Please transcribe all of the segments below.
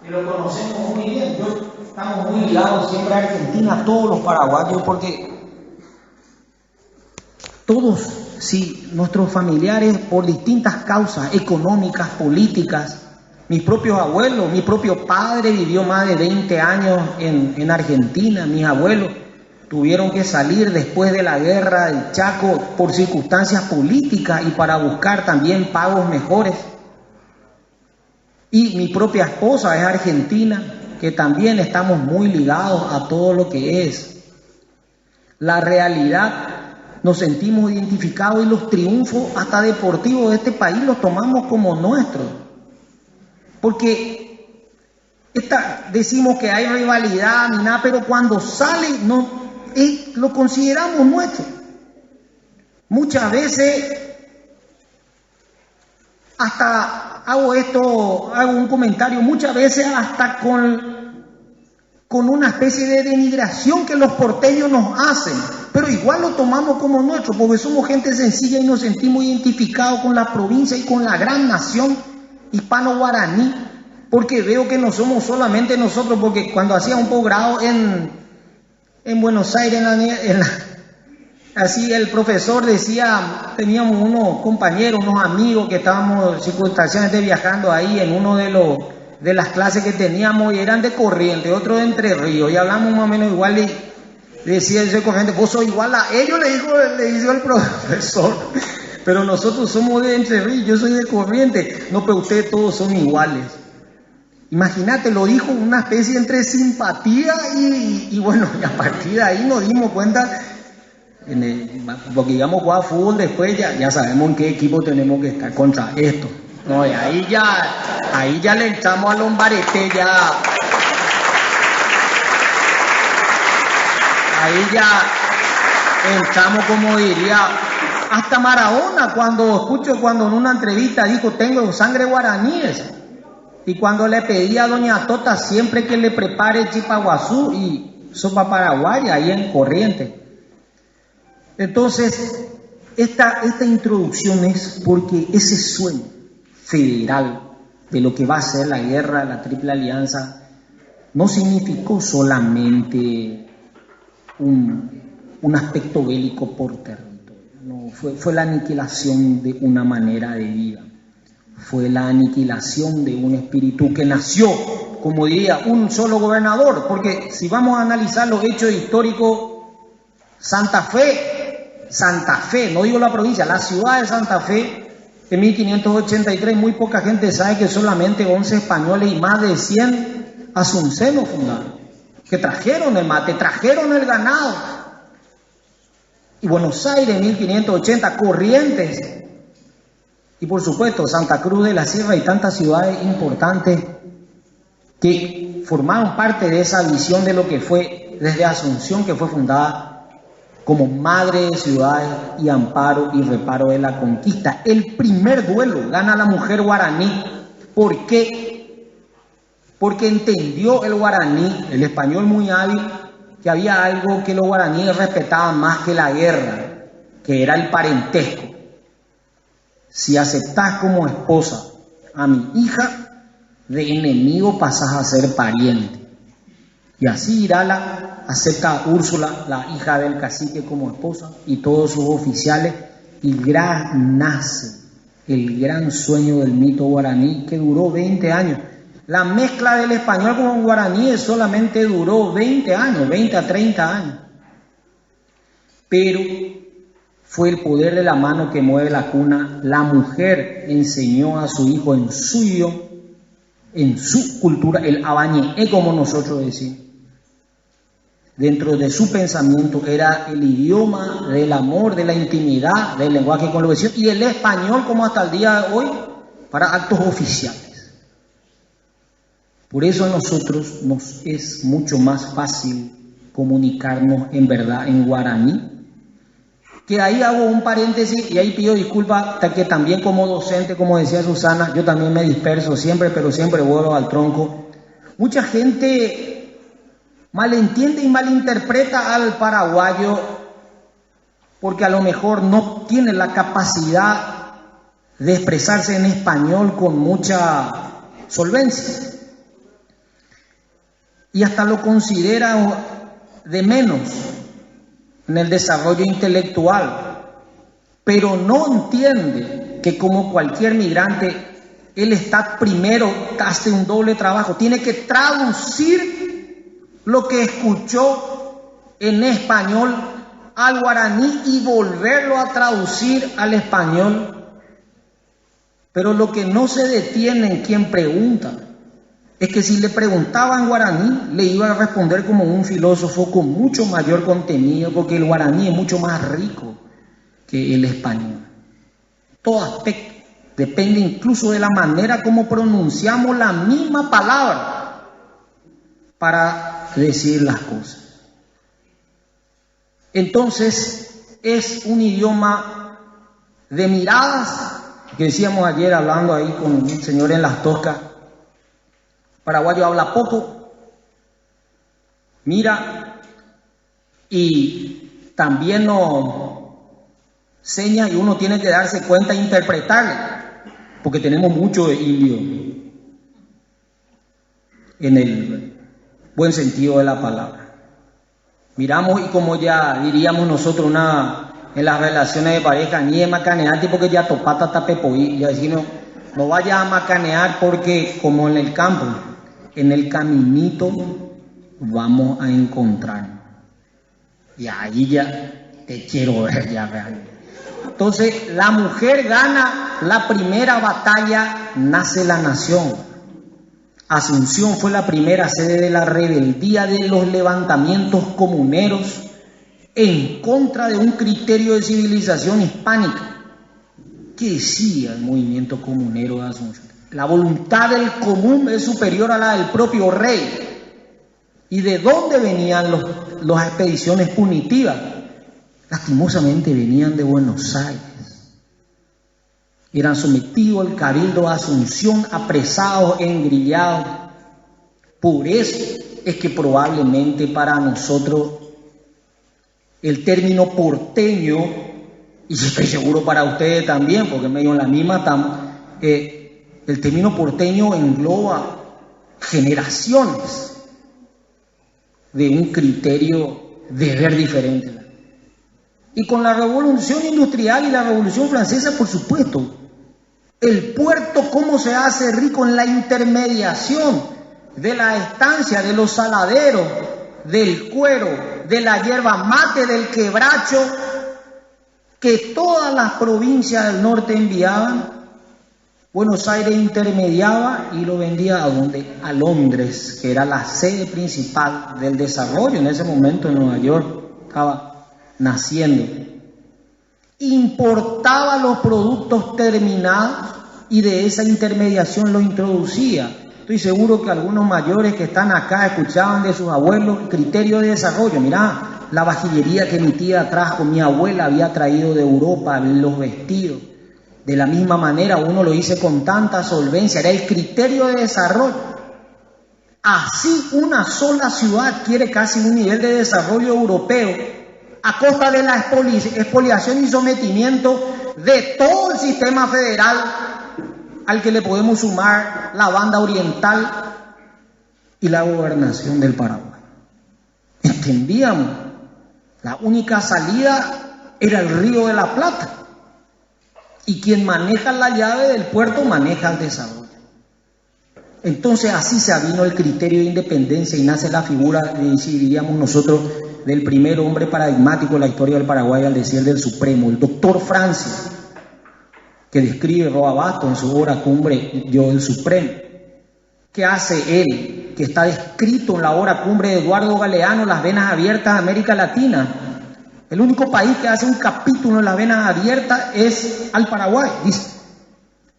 que lo conocemos muy bien. Estamos muy ligados siempre a Argentina, todos los paraguayos, porque todos, sí, nuestros familiares, por distintas causas económicas, políticas, mis propios abuelos, mi propio padre vivió más de 20 años en Argentina, mis abuelos tuvieron que salir después de la guerra del Chaco por circunstancias políticas y para buscar también pagos mejores. Y mi propia esposa es argentina, que también estamos muy ligados a todo lo que es la realidad. Nos sentimos identificados y los triunfos hasta deportivos de este país los tomamos como nuestros. Porque decimos que hay rivalidad ni nada, pero cuando sale lo consideramos nuestro. Muchas veces hasta hago un comentario, muchas veces hasta con una especie de denigración que los porteños nos hacen, pero igual lo tomamos como nuestro, porque somos gente sencilla y nos sentimos identificados con la provincia y con la gran nación hispano-guaraní, porque veo que no somos solamente nosotros, porque cuando hacía un posgrado en Buenos Aires, así el profesor decía, teníamos unos compañeros, unos amigos que estábamos circunstancialmente viajando ahí en uno de las clases que teníamos y eran de Corrientes, otros de Entre Ríos, y hablamos más o menos igual y decía ese Corrientes, vos sos igual a ellos, le dijo el profesor, pero nosotros somos de Entre Ríos, yo soy de Corrientes, no, pero ustedes todos son iguales. Imagínate, lo dijo una especie entre simpatía y bueno, y a partir de ahí nos dimos cuenta, porque íbamos a jugar fútbol después, ya sabemos en qué equipo tenemos que estar contra esto. No, y ahí ya le echamos a Lombarete, ahí ya entramos, como diría, hasta Maradona, cuando en una entrevista dijo, tengo sangre guaraníes. Y cuando le pedía a doña Tota siempre que le prepare chipaguazú y sopa paraguaya ahí en Corrientes. Entonces, esta introducción es porque ese sueño federal de lo que va a ser la guerra, la Triple Alianza, no significó solamente un aspecto bélico por territorio, no, fue la aniquilación de una manera de vida. Fue la aniquilación de un espíritu que nació, como diría, un solo gobernador, porque si vamos a analizar los hechos históricos, Santa Fe, no digo la provincia, la ciudad de Santa Fe, en 1583, muy poca gente sabe que solamente 11 españoles y más de 100 asuncenos fundaron, que trajeron el mate, trajeron el ganado. Y Buenos Aires, 1580, Corrientes, y por supuesto Santa Cruz de la Sierra y tantas ciudades importantes que formaron parte de esa visión de lo que fue desde Asunción, que fue fundada como madre de ciudades y amparo y reparo de la conquista. El primer duelo gana la mujer guaraní. ¿Por qué? Porque entendió el guaraní, el español muy hábil, que había algo que los guaraníes respetaban más que la guerra, que era el parentesco. Si aceptás como esposa a mi hija, de enemigo pasás a ser pariente. Y así Irala acepta a Úrsula, la hija del cacique, como esposa, y todos sus oficiales, y nace el gran sueño del mito guaraní, que duró 20 años. La mezcla del español con el guaraní solamente duró 20 años, 20 a 30 años. Pero fue el poder de la mano que mueve la cuna. La mujer enseñó a su hijo en su idioma, en su cultura, el abañé, como nosotros decimos. Dentro de su pensamiento era el idioma del amor, de la intimidad, del lenguaje con los vecinos, y el español, como hasta el día de hoy, para actos oficiales. Por eso a nosotros nos es mucho más fácil comunicarnos en verdad en guaraní. Que ahí hago un paréntesis y ahí pido disculpas, que también como docente, como decía Susana, yo también me disperso siempre, pero siempre vuelvo al tronco. Mucha gente malentiende y malinterpreta al paraguayo porque a lo mejor no tiene la capacidad de expresarse en español con mucha solvencia. y hasta lo considera de menos en el desarrollo intelectual, pero no entiende que como cualquier migrante, él está primero, hace un doble trabajo, tiene que traducir lo que escuchó en español al guaraní y volverlo a traducir al español. Pero lo que no se detiene en quien pregunta es que si le preguntaba en guaraní, le iba a responder como un filósofo con mucho mayor contenido, porque el guaraní es mucho más rico que el español. Todo aspecto depende incluso de la manera como pronunciamos la misma palabra para decir las cosas. Entonces, es un idioma de miradas, que decíamos ayer hablando ahí con un señor en Las Toscas. Paraguayo habla poco, mira y también no seña, y uno tiene que darse cuenta e interpretarle, porque tenemos mucho de indio en el buen sentido de la palabra. Miramos y como ya diríamos nosotros en las relaciones de pareja, ni de macanear, porque ya topata tapepoí, ya decimos, no vaya a macanear porque como en el campo, en el caminito vamos a encontrarnos. Y ahí ya te quiero ver ya realmente. Entonces, la mujer gana la primera batalla, nace la nación. Asunción fue la primera sede de la rebeldía de los levantamientos comuneros en contra de un criterio de civilización hispánica. ¿Qué decía el movimiento comunero de Asunción? La voluntad del común es superior a la del propio rey. ¿Y de dónde venían las expediciones punitivas? Lastimosamente venían de Buenos Aires. Eran sometidos al cabildo de Asunción, apresados, engrillados. Por eso es que probablemente para nosotros el término porteño, y estoy seguro para ustedes también, porque medio en la misma estamos, el término porteño engloba generaciones de un criterio de ver diferente. Y con la revolución industrial y la revolución francesa, por supuesto, el puerto, cómo se hace rico en la intermediación de la estancia, de los saladeros, del cuero, de la yerba mate, del quebracho, que todas las provincias del norte enviaban. Buenos Aires intermediaba y lo vendía ¿a dónde? A Londres, que era la sede principal del desarrollo. En ese momento en Nueva York estaba naciendo. Importaba los productos terminados y de esa intermediación los introducía. Estoy seguro que algunos mayores que están acá escuchaban de sus abuelos el criterio de desarrollo. Mirá, la vajillería que mi tía trajo, mi abuela había traído de Europa, los vestidos. De la misma manera uno lo hizo con tanta solvencia, era el criterio de desarrollo. Así una sola ciudad quiere casi un nivel de desarrollo europeo a costa de la expoliación y sometimiento de todo el sistema federal, al que le podemos sumar la banda oriental y la gobernación del Paraguay. Entendíamos, la única salida era el Río de la Plata, y quien maneja la llave del puerto maneja el desarrollo. Entonces así se avino el criterio de independencia y nace la figura, si diríamos nosotros, del primer hombre paradigmático de la historia del Paraguay, al decir del Supremo, el doctor Francis, que describe Roa Bastos en su obra cumbre Yo el Supremo. ¿Qué hace él? Que está descrito en la obra cumbre de Eduardo Galeano, Las Venas Abiertas de América Latina. El único país que hace un capítulo en Las Venas Abiertas es al Paraguay, dice.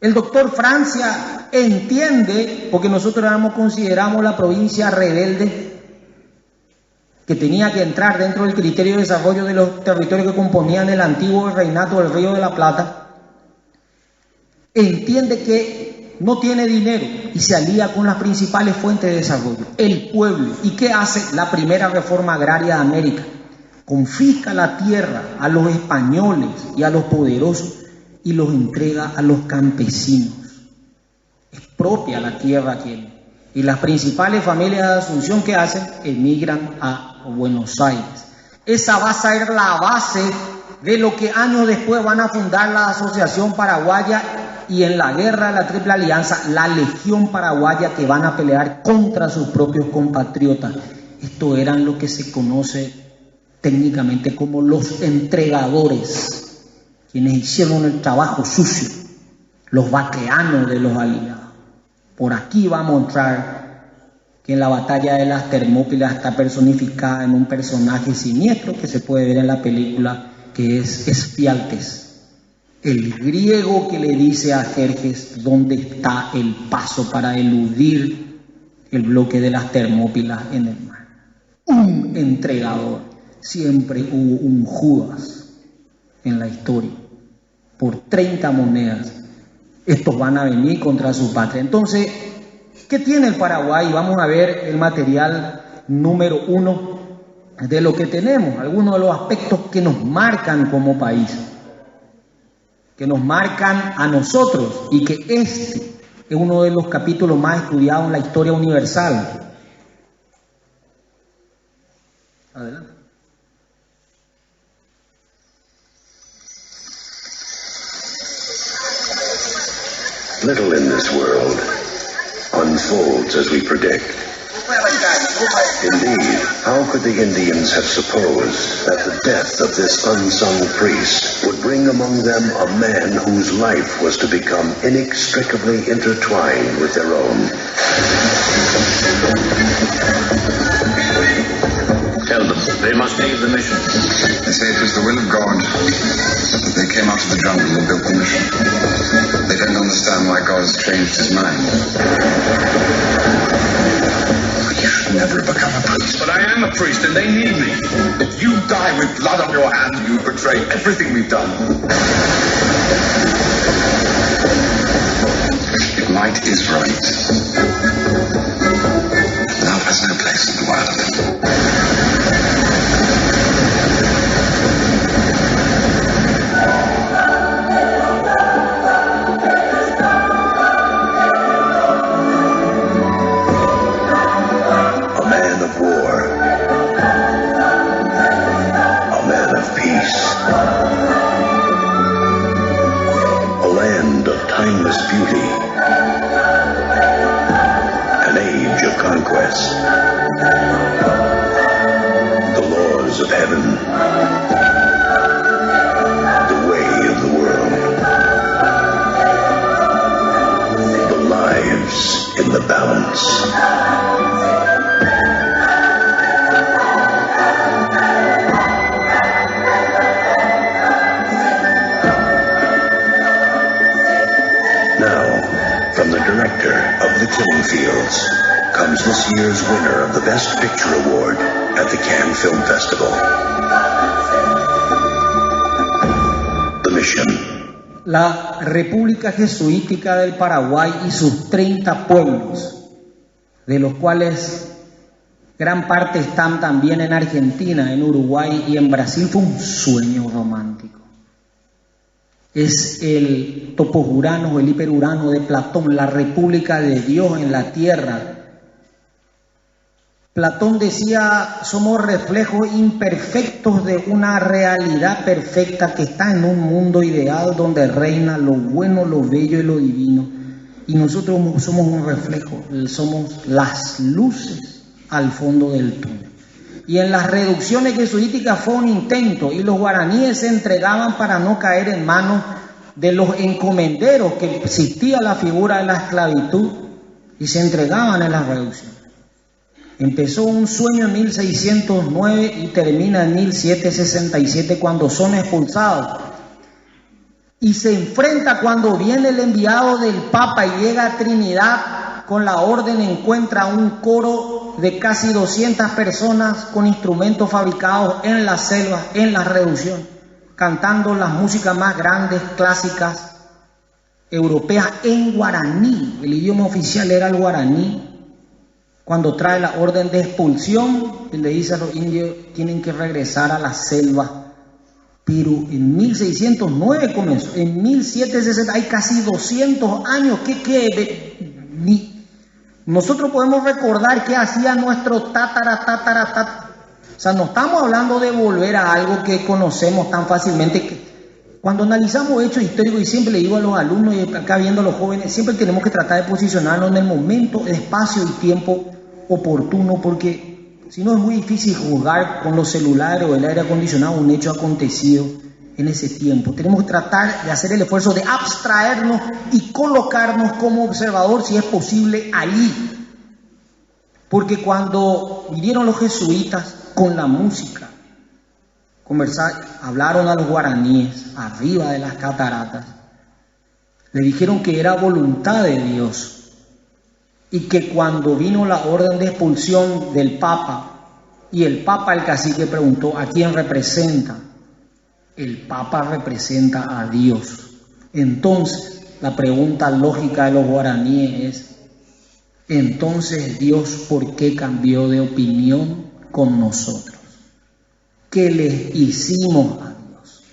El doctor Francia entiende, porque nosotros consideramos la provincia rebelde, que tenía que entrar dentro del criterio de desarrollo de los territorios que componían el antiguo reinato del Río de la Plata, entiende que no tiene dinero y se alía con las principales fuentes de desarrollo, el pueblo. ¿Y qué hace? La primera reforma agraria de América. Confisca la tierra a los españoles y a los poderosos y los entrega a los campesinos. Expropia la tierra a quien Y las principales familias de Asunción que hacen, emigran a Buenos Aires. Esa va a ser la base de lo que años después van a fundar la Asociación Paraguaya y en la guerra de la Triple Alianza, la Legión Paraguaya, que van a pelear contra sus propios compatriotas. Estos eran lo que se conoce técnicamente como los entregadores, quienes hicieron el trabajo sucio, los vaqueanos de los aliados. Por aquí vamos a entrar que en la batalla de las Termópilas está personificada en un personaje siniestro que se puede ver en la película, que es Espialtes, el griego que le dice a Jerjes dónde está el paso para eludir el bloque de las Termópilas en el mar. Un entregador, siempre hubo un Judas en la historia, por 30 monedas. Estos van a venir contra su patria. Entonces, ¿qué tiene el Paraguay? Vamos a ver el material número 1 de lo que tenemos, algunos de los aspectos que nos marcan como país, que nos marcan a nosotros, y que este es uno de los capítulos más estudiados en la historia universal. Adelante. Little in this world unfolds as we predict. Indeed, how could the Indians have supposed that the death of this unsung priest would bring among them a man whose life was to become inextricably intertwined with their own? Tell them, they must leave the mission. They say it was the will of God that they came out of the jungle and built the mission. They don't understand why God has changed his mind. You should never have become a priest. But I am a priest and they need me. If you die with blood on your hands, you betray everything we've done. If might is right, love has no place in the world. Timeless beauty, an age of conquest, the laws of heaven, the way of the world, the lives in the balance. From the director of The Killing Fields comes this year's winner of the Best Picture Award at the Cannes Film Festival. The Mission. La República Jesuítica del Paraguay y sus 30 pueblos, de los cuales gran parte están también en Argentina, en Uruguay y en Brasil, fue un sueño romántico. Es el topos urano, el hiperurano de Platón, la república de Dios en la tierra. Platón decía, somos reflejos imperfectos de una realidad perfecta que está en un mundo ideal donde reina lo bueno, lo bello y lo divino. Y nosotros somos un reflejo, somos las luces al fondo del túnel. Y en las reducciones jesuíticas fue un intento, y los guaraníes se entregaban para no caer en manos de los encomenderos, que existía la figura de la esclavitud, y se entregaban en las reducciones. Empezó un sueño en 1609 y termina en 1767 cuando son expulsados. Y se enfrenta cuando viene el enviado del Papa y llega a Trinidad con la orden, encuentra un coro de casi 200 personas con instrumentos fabricados en la selva, en la reducción, cantando las músicas más grandes, clásicas, europeas, en guaraní. El idioma oficial era el guaraní. Cuando trae la orden de expulsión, le dice a los indios, tienen que regresar a la selva. Pero en 1609 comenzó, en 1760, hay casi 200 años, Nosotros podemos recordar qué hacía nuestro tatara. O sea, no estamos hablando de volver a algo que conocemos tan fácilmente. Que cuando analizamos hechos históricos, y siempre le digo a los alumnos y acá viendo a los jóvenes, siempre tenemos que tratar de posicionarnos en el momento, espacio y tiempo oportuno, porque si no es muy difícil juzgar con los celulares o el aire acondicionado un hecho acontecido en ese tiempo. Tenemos que tratar de hacer el esfuerzo de abstraernos y colocarnos como observador, si es posible, allí. Porque cuando vinieron los jesuitas con la música, hablaron a los guaraníes arriba de las cataratas, le dijeron que era voluntad de Dios y que cuando vino la orden de expulsión del Papa, y el Papa, el cacique, preguntó ¿a quién representa? El Papa representa a Dios. Entonces, la pregunta lógica de los guaraníes es: entonces Dios, ¿por qué cambió de opinión con nosotros? ¿Qué les hicimos a Dios?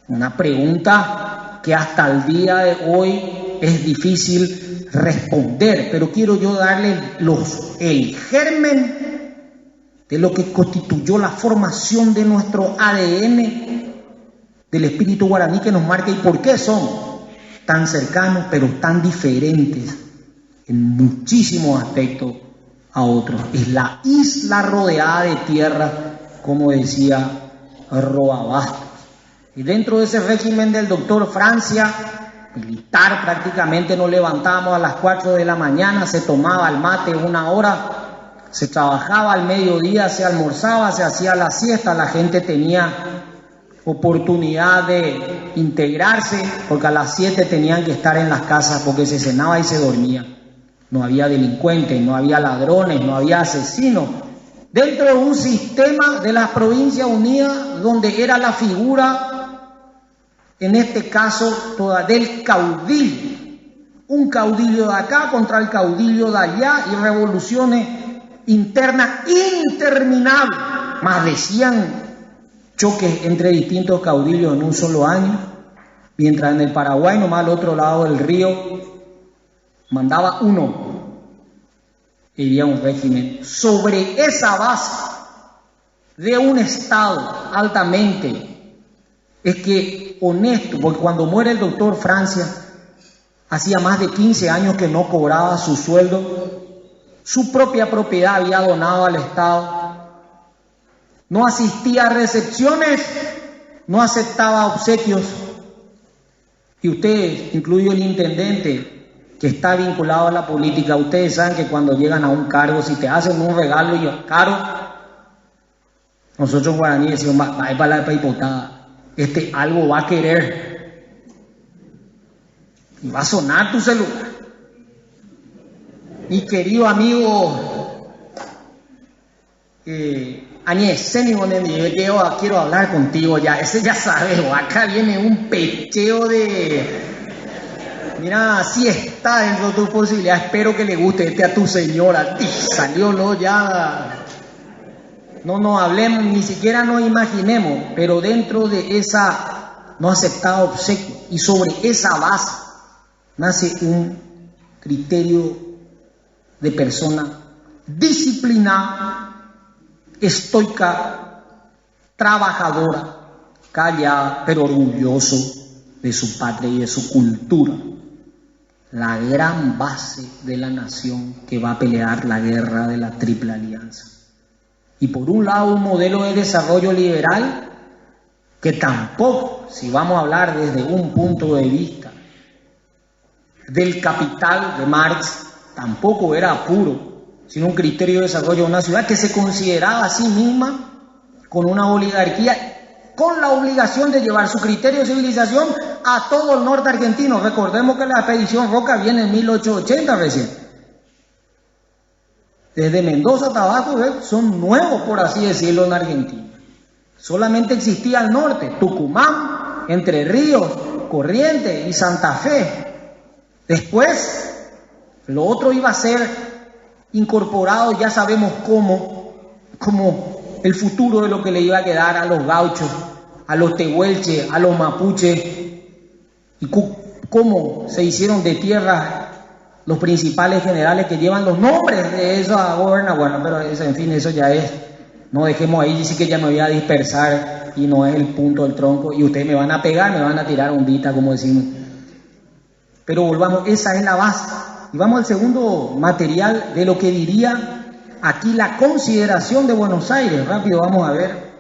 Una pregunta que hasta el día de hoy es difícil responder, pero quiero yo darle el germen de lo que constituyó la formación de nuestro ADN, del espíritu guaraní que nos marca y por qué son tan cercanos pero tan diferentes en muchísimos aspectos a otros. Es la isla rodeada de tierra, como decía Roabastos. Y dentro de ese régimen del doctor Francia, militar, prácticamente nos levantábamos a las 4 de la mañana, se tomaba el mate 1 hora, se trabajaba al mediodía, se almorzaba, se hacía la siesta, la gente tenía oportunidad de integrarse, porque a las 7 tenían que estar en las casas porque se cenaba y se dormía. No había delincuentes, no había ladrones, no había asesinos. Dentro de un sistema de las Provincias Unidas donde era la figura, en este caso, toda del caudillo. Un caudillo de acá contra el caudillo de allá y revoluciones internas interminables. Más decían choques entre distintos caudillos en un solo año, mientras en el Paraguay, nomás al otro lado del río, mandaba uno, iría un régimen. Sobre esa base de un Estado altamente, es que honesto, porque cuando muere el doctor Francia, hacía más de 15 años que no cobraba su sueldo, su propia propiedad había donado al Estado, no asistía a recepciones, no aceptaba obsequios, y ustedes, incluido el intendente, que está vinculado a la política, ustedes saben que cuando llegan a un cargo, si te hacen un regalo y caro, nosotros guaraníes decimos, va para la hipotada, algo va a querer, y va a sonar tu celular. Mi querido amigo Añez, yo quiero hablar contigo ya, ese ya sabes, acá viene un pecheo de... Mira, así está dentro de tu posibilidad, espero que le guste a tu señora, salió lo ya... No nos hablemos, ni siquiera nos imaginemos, pero dentro de esa no aceptada obsequio y sobre esa base nace un criterio de persona disciplinada, estoica, trabajadora, callada, pero orgulloso de su patria y de su cultura. La gran base de la nación que va a pelear la guerra de la Triple Alianza. Y por un lado un modelo de desarrollo liberal que tampoco, si vamos a hablar desde un punto de vista del Capital de Marx, tampoco era puro, sino un criterio de desarrollo de una ciudad que se consideraba a sí misma con una oligarquía, con la obligación de llevar su criterio de civilización a todo el norte argentino. Recordemos que la expedición Roca viene en 1880 recién. Desde Mendoza hasta abajo son nuevos, por así decirlo, en Argentina. Solamente existía al norte, Tucumán, Entre Ríos, Corrientes y Santa Fe. Después, lo otro iba a ser incorporado, ya sabemos cómo el futuro de lo que le iba a quedar a los gauchos, a los tehuelches, a los mapuches, y cómo se hicieron de tierra los principales generales que llevan los nombres de esa gobernación. Bueno, pero eso, en fin, eso ya es, no dejemos ahí, sí que ya me voy a dispersar y no es el punto del tronco, y ustedes me van a pegar, me van a tirar ondita, como decimos. Pero volvamos, esa es la base. Y vamos al segundo material de lo que diría aquí la consideración de Buenos Aires. Rápido, vamos a ver.